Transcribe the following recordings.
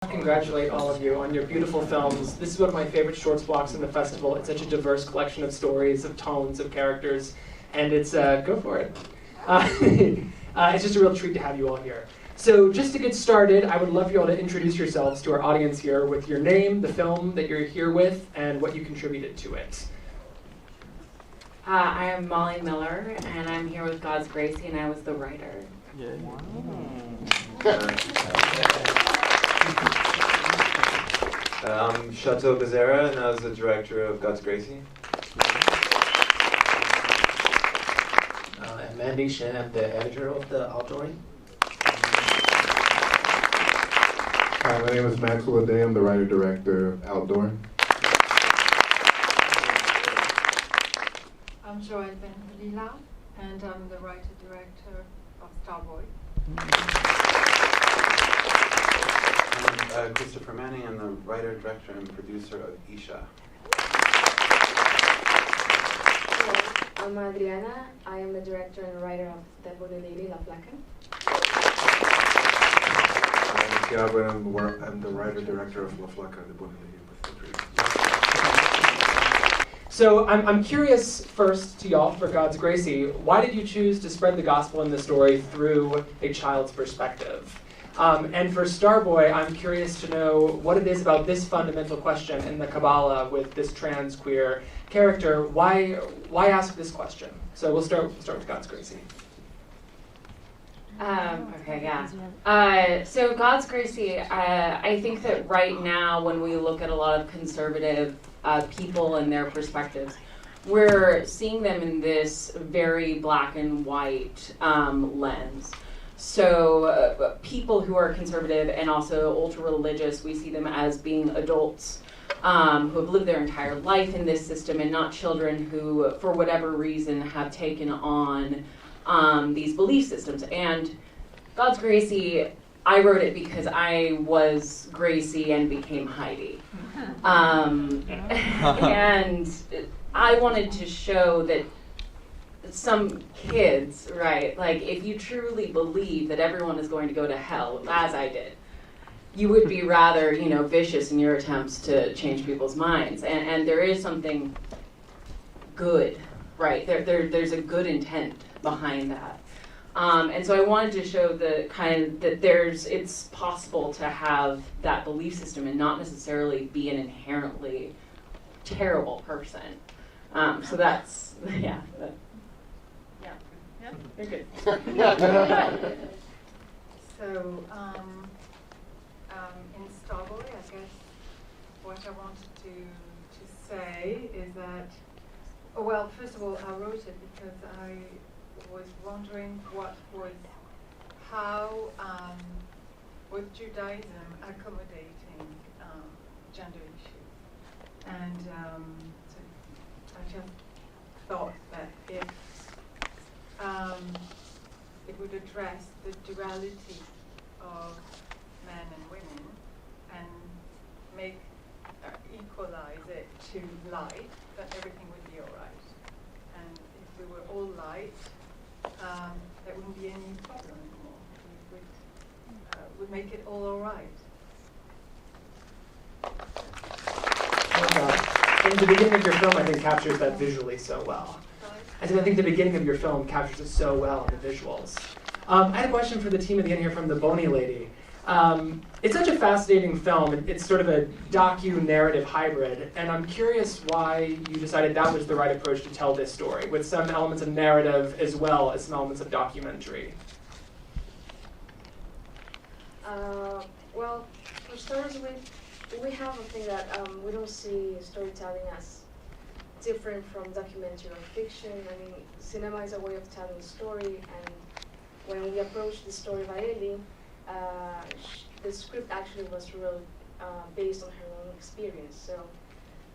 Congratulate all of you on your beautiful films. This is one of my favorite shorts blocks in the festival. It's such a diverse collection of stories, of tones, of characters, and it's, go for it. It's just a real treat to have you all here. So just to get started, I would love for you all to introduce yourselves to our audience here with your name, the film that you're here with, and what you contributed to it. I am Molly Miller, and I'm here with God's Gracie, and I was the writer. Yeah. I'm Chateau Bezerra, and I was the director of God's Gracie. I'm Mandy Shen. I'm the editor of the Outdooring. Hi, my name is Maxwell Day. I'm the writer-director of Outdooring. I'm Joanne Ben-Lila, and I'm the writer-director of Starboy. I'm Christopher Manning. I'm the writer, director, and producer of Isha. Hello, I'm Adriana. I am the director and writer of The Bonnie Lady, La Flaca. I'm Thiago, I'm the writer-director of La Flaca, the Bonnie Lady with the Dream. So I'm curious first to y'all, for God's Gracie, why did you choose to spread the gospel in the story through a child's perspective? And for Starboy, I'm curious to know what it is about this fundamental question in the Kabbalah with this trans queer character. Why ask this question? So we'll start with God's Gracie. Okay, yeah. So God's Gracie, I think that right now when we look at a lot of conservative people and their perspectives, we're seeing them in this very black and white lens. So people who are conservative and also ultra-religious, we see them as being adults who have lived their entire life in this system and not children who, for whatever reason, have taken on these belief systems. And God's Gracie, I wrote it because I was Gracie and became Heidi. And I wanted to show that some kids, right, like if you truly believe that everyone is going to go to hell, as I did, you would be rather, vicious in your attempts to change people's minds. And there is something good, right? There's a good intent behind that. And so I wanted to show that it's possible to have that belief system and not necessarily be an inherently terrible person. So that's, yeah. Yeah, you're good. So, in Starboy, I guess what I wanted to say is that, well, first of all, I wrote it because I was wondering how was Judaism accommodating gender issues, and so I just thought that if it would address the duality of men and women and equalize it to light, that everything would be all right. And if we were all light, there wouldn't be any problem anymore. We would make it all right. And the beginning of your film, I think, captures that visually so well. I think the beginning of your film captures it so well in the visuals. I had a question for the team at the end here from the Bonnie Lady. It's such a fascinating film. It's sort of a docu-narrative hybrid, and I'm curious why you decided that was the right approach to tell this story, with some elements of narrative as well as some elements of documentary. Well, for starters, we have a thing that we don't see storytelling as different from documentary or fiction. I mean, cinema is a way of telling a story, and when we approached the story by Ellie, the script actually was really based on her own experience. So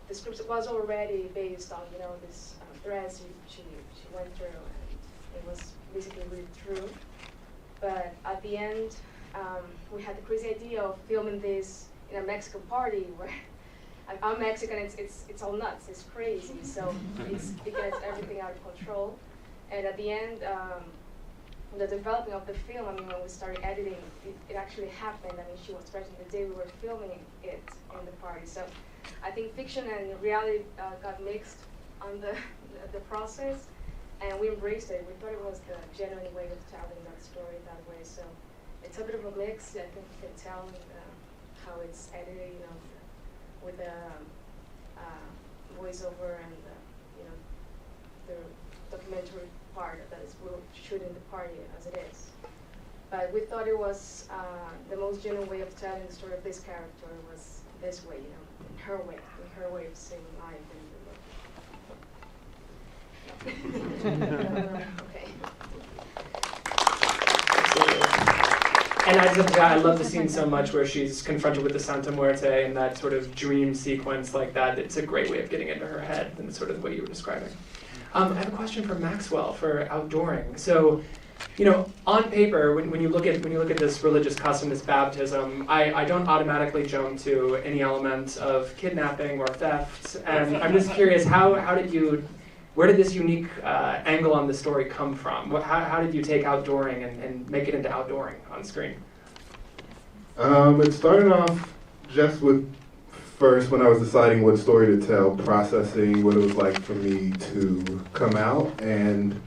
the script was already based on this threads she went through, and it was basically read through. But at the end, we had the crazy idea of filming this in a Mexican party where I'm Mexican. It's all nuts. It's crazy. So it gets everything out of control. And at the end, the developing of the film, I mean, when we started editing, it actually happened. I mean, she was present the day we were filming it in the party. So I think fiction and reality got mixed on the process, and we embraced it. We thought it was the genuine way of telling that story that way. So it's a bit of a mix. I think you can tell how it's edited, you know, with the voiceover and the documentary part that is we're shooting the party as it is. But we thought it was the most genuine way of telling the story of this character was this way, you know, in her way of seeing life and okay. And I love the scene so much where she's confronted with the Santa Muerte and that sort of dream sequence like that. It's a great way of getting into her head and sort of the way you were describing. I have a question for Maxwell for outdooring. So, you know, on paper, when you look at this religious custom, this baptism, I don't automatically jump to any element of kidnapping or theft. And I'm just curious, where did this unique angle on the story come from? How did you take outdooring and make it into outdooring on screen? It started off just with, first, when I was deciding what story to tell, processing what it was like for me to come out and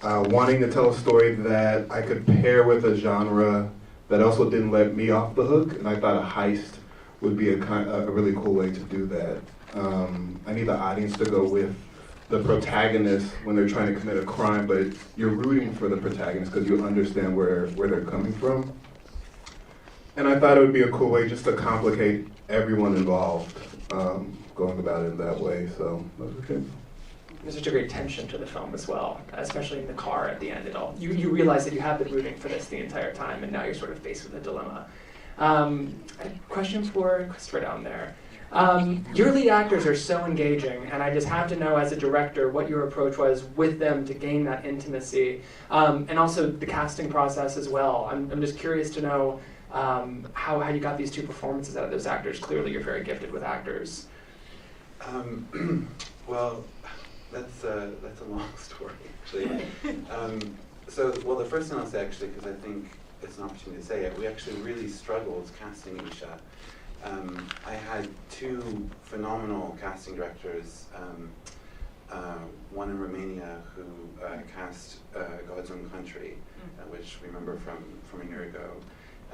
wanting to tell a story that I could pair with a genre that also didn't let me off the hook. And I thought a heist would be a really cool way to do that. I need the audience to go with the protagonist when they're trying to commit a crime, but you're rooting for the protagonist because you understand where they're coming from. And I thought it would be a cool way just to complicate everyone involved, going about it in that way, so that was okay. There's such a great tension to the film as well, especially in the car at the end. You realize that you have been rooting for this the entire time, and now you're sort of faced with a dilemma. A question for Christopher down there. Your lead actors are so engaging, and I just have to know as a director what your approach was with them to gain that intimacy, and also the casting process as well. I'm just curious to know how you got these two performances out of those actors. Clearly you're very gifted with actors. Well, that's a long story, actually. The first thing I'll say, actually, because I think it's an opportunity to say it, we actually really struggled casting Isha. I had two phenomenal casting directors, one in Romania who cast God's Own Country, which we remember from a year ago,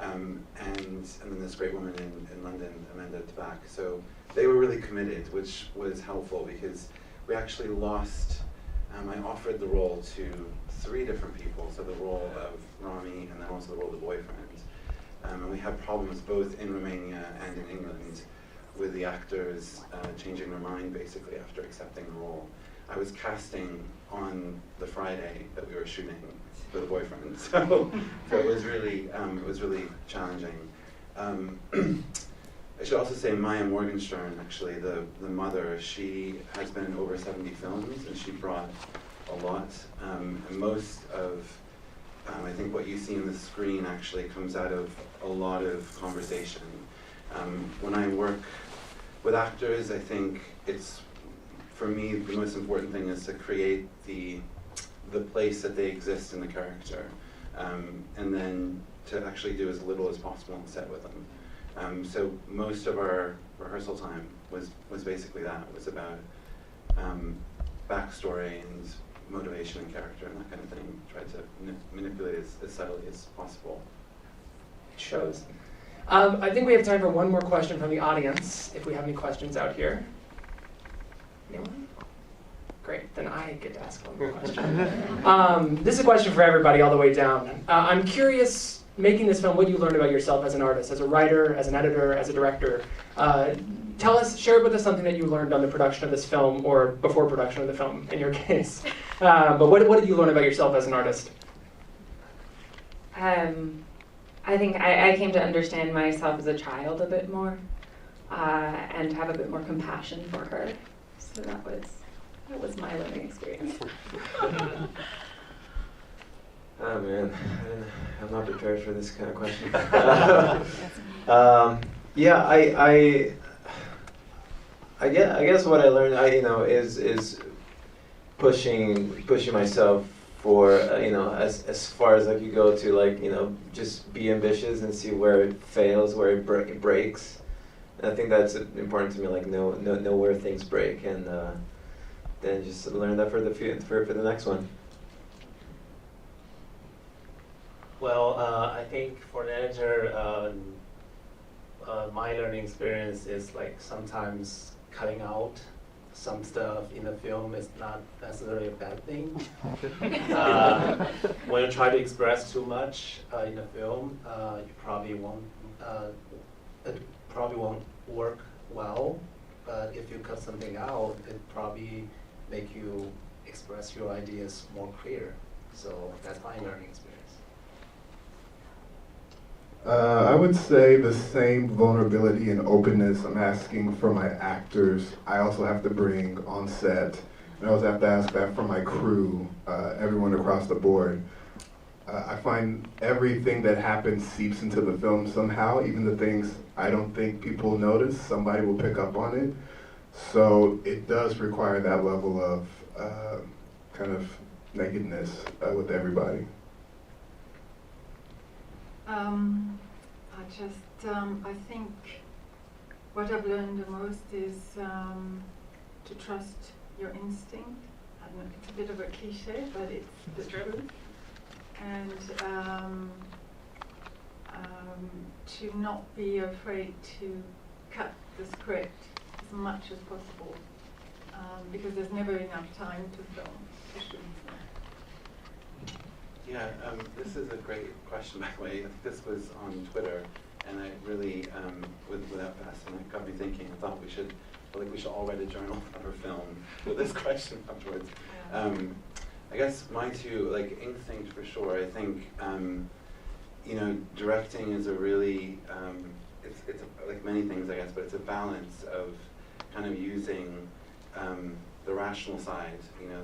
and then this great woman in London, Amanda Tabak. So they were really committed, which was helpful because we actually lost, I offered the role to 3 different people, so the role of Rami and then also the role of the boyfriend. And we had problems both in Romania and in England with the actors changing their mind basically after accepting the role. I was casting on the Friday that we were shooting for the boyfriend, so it was really challenging. I should also say Maya Morgenstern, actually, the mother, she has been in over 70 films and she brought a lot. And most of I think what you see on the screen actually comes out of a lot of conversation. When I work with actors, I think it's, for me, the most important thing is to create the place that they exist in the character, and then to actually do as little as possible on set with them. So most of our rehearsal time was basically that. It was about backstory and motivation and character and that kind of thing. Tried to manipulate it as subtly as possible. It shows. I think we have time for one more question from the audience, if we have any questions out here. Anyone? Great, then I get to ask one more question. This is a question for everybody all the way down. I'm curious, making this film, what you learned about yourself as an artist, as a writer, as an editor, as a director. Share with us something that you learned on the production of this film, or before production of the film, in your case. But what did you learn about yourself as an artist? I think I came to understand myself as a child a bit more, and have a bit more compassion for her. So that was my learning experience. Oh man, I'm not prepared for this kind of question. Yeah, I guess what I learned, is pushing myself for as far as like you go to like just be ambitious and see where it fails, where it breaks. And I think that's important to me, like know where things break, and then just learn that for the next one. Well, I think for an editor, my learning experience is like sometimes cutting out some stuff in the film is not necessarily a bad thing. When you try to express too much in a film, you probably won't. It probably won't work well. But if you cut something out, it probably make you express your ideas more clear. So that's my learning experience. I would say the same vulnerability and openness I'm asking for my actors, I also have to bring on set. And I also have to ask that from my crew, everyone across the board. I find everything that happens seeps into the film somehow, even the things I don't think people notice, somebody will pick up on it. So it does require that level of kind of nakedness with everybody. I think what I've learned the most is to trust your instinct. I don't know, it's a bit of a cliche, but it's the truth. And to not be afraid to cut the script as much as possible, because there's never enough time to film, to shoot. Yeah, this is a great question, by the way. I think this was on Twitter, and I really, with Outfest, and it got me thinking. I thought we should all write a journal of our film with this question afterwards. I guess my two, like instinct for sure. I think, directing is a really, it's like many things, I guess, but it's a balance of kind of using the rational side,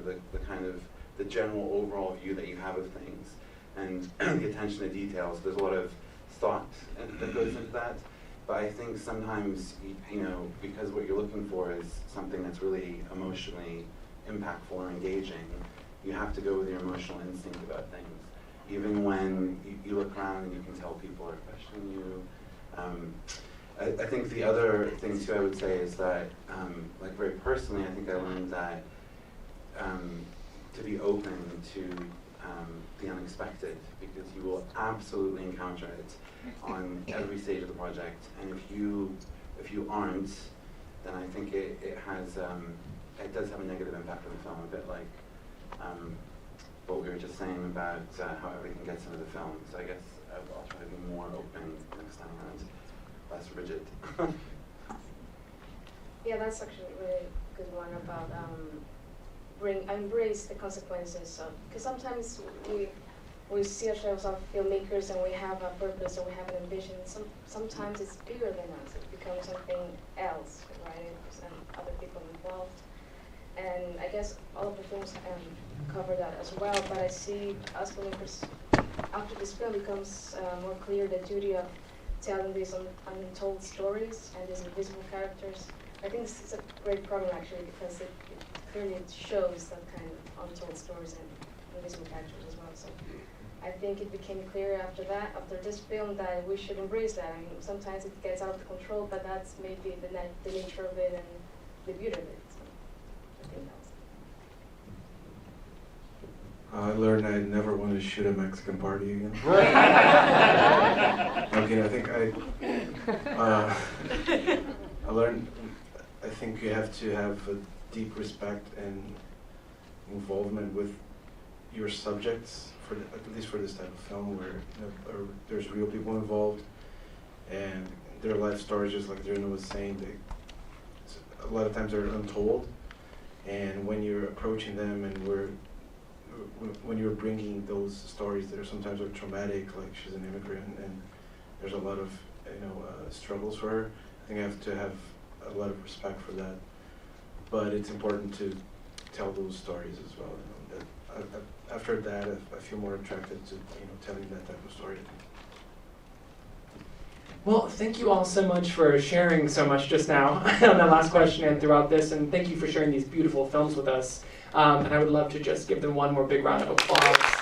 the kind of the general overall view that you have of things, and the attention to details. There's a lot of thought that goes into that, but I think sometimes, because what you're looking for is something that's really emotionally impactful or engaging, you have to go with your emotional instinct about things. Even when you look around and you can tell people are questioning you. I think the other thing too I would say is that, like very personally, I think I learned that to be open to the unexpected, because you will absolutely encounter it on every stage of the project. And if you aren't, then I think it does have a negative impact on the film, a bit like what we were just saying about how everything gets into the film. So I guess I'll try to be more open next time around, less rigid. Yeah, that's actually a really good one about embrace the consequences of, because sometimes we see ourselves as filmmakers and we have a purpose and we have an ambition. Sometimes it's bigger than us. It becomes something else, right? And other people involved. And I guess all of the films cover that as well. But I see us filmmakers, after this film becomes more clear, the duty of telling these untold stories and these invisible characters. I think this is a great program actually, because it clearly shows that kind of untold stories and invisible characters as well. So I think it became clear after this film, that we should embrace that. I mean, sometimes it gets out of control, but that's maybe the nature of it and the beauty of it. So I think I learned I never want to shoot a Mexican party again. Okay, I think I learned. I think you have to have a deep respect and involvement with your subjects, at least for this type of film, where there's real people involved, and their life stories, just like Jerna was saying, a lot of times they're untold, and when you're approaching them and when you're bringing those stories that sometimes are traumatic, like she's an immigrant and there's a lot of struggles for her, I think I have to have a lot of respect for that. But it's important to tell those stories as well. After that, I feel more attracted to telling that type of story. Well, thank you all so much for sharing so much just now on that last question and throughout this, and thank you for sharing these beautiful films with us. And I would love to just give them one more big round of applause.